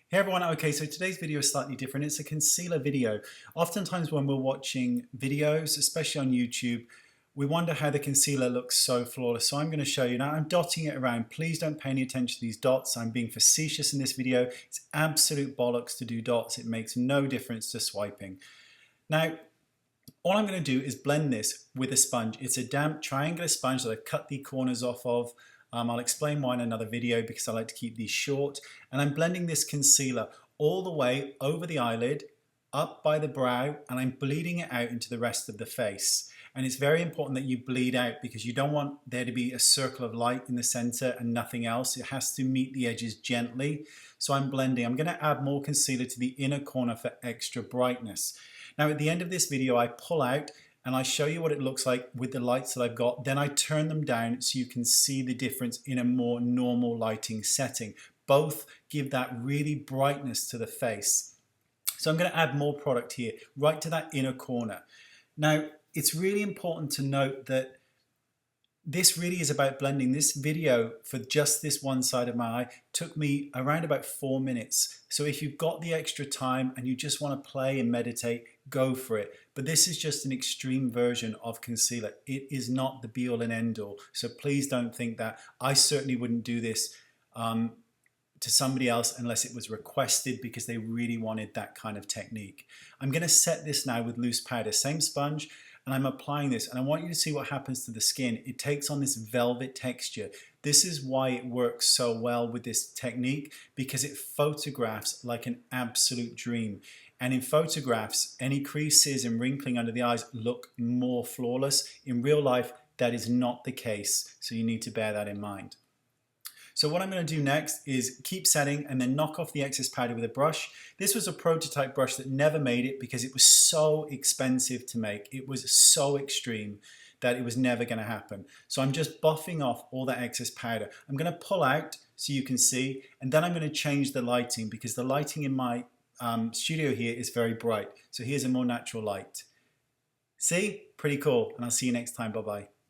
Hey everyone, okay, so today's video is slightly different. It's a concealer video. Oftentimes when we're watching videos, especially on YouTube, we wonder how the concealer looks so flawless. So I'm going to show you now. I'm dotting it around. Please don't pay any attention to these dots. I'm being facetious in this video. It's absolute bollocks to do dots. It makes no difference to swiping. Now, all I'm going to do is blend this with a sponge. It's a damp triangular sponge that I've cut the corners off of. I'll explain why in another video because I like to keep these short. And I'm blending this concealer all the way over the eyelid, up by the brow, and I'm bleeding it out into the rest of the face. And it's very important that you bleed out because you don't want there to be a circle of light in the center and nothing else. It has to meet the edges gently. So I'm blending. I'm going to add more concealer to the inner corner for extra brightness. Now at the end of this video, I pull out and I show you what it looks like with the lights that I've got. Then I turn them down so you can see the difference in a more normal lighting setting. Both give that really brightness to the face. So I'm going to add more product here, right to that inner corner. Now, it's really important to note that this really is about blending. This video for just this one side of my eye took me around about 4 minutes. So if you've got the extra time and you just want to play and meditate, go for it. But this is just an extreme version of concealer. It is not the be all and end all. So please don't think that. I certainly wouldn't do this to somebody else unless it was requested because they really wanted that kind of technique. I'm going to set this now with loose powder, same sponge, and I'm applying this, and I want you to see what happens to the skin. It takes on this velvet texture. This is why it works so well with this technique, because it photographs like an absolute dream. And in photographs, any creases and wrinkling under the eyes look more flawless. In real life, that is not the case, so you need to bear that in mind. So what I'm going to do next is keep setting and then knock off the excess powder with a brush. This was a prototype brush that never made it because it was so expensive to make. It was so extreme that it was never going to happen. So I'm just buffing off all that excess powder. I'm going to pull out so you can see, and then I'm going to change the lighting because the lighting in my studio here is very bright. So here's a more natural light. See? Pretty cool. And I'll see you next time. Bye-bye.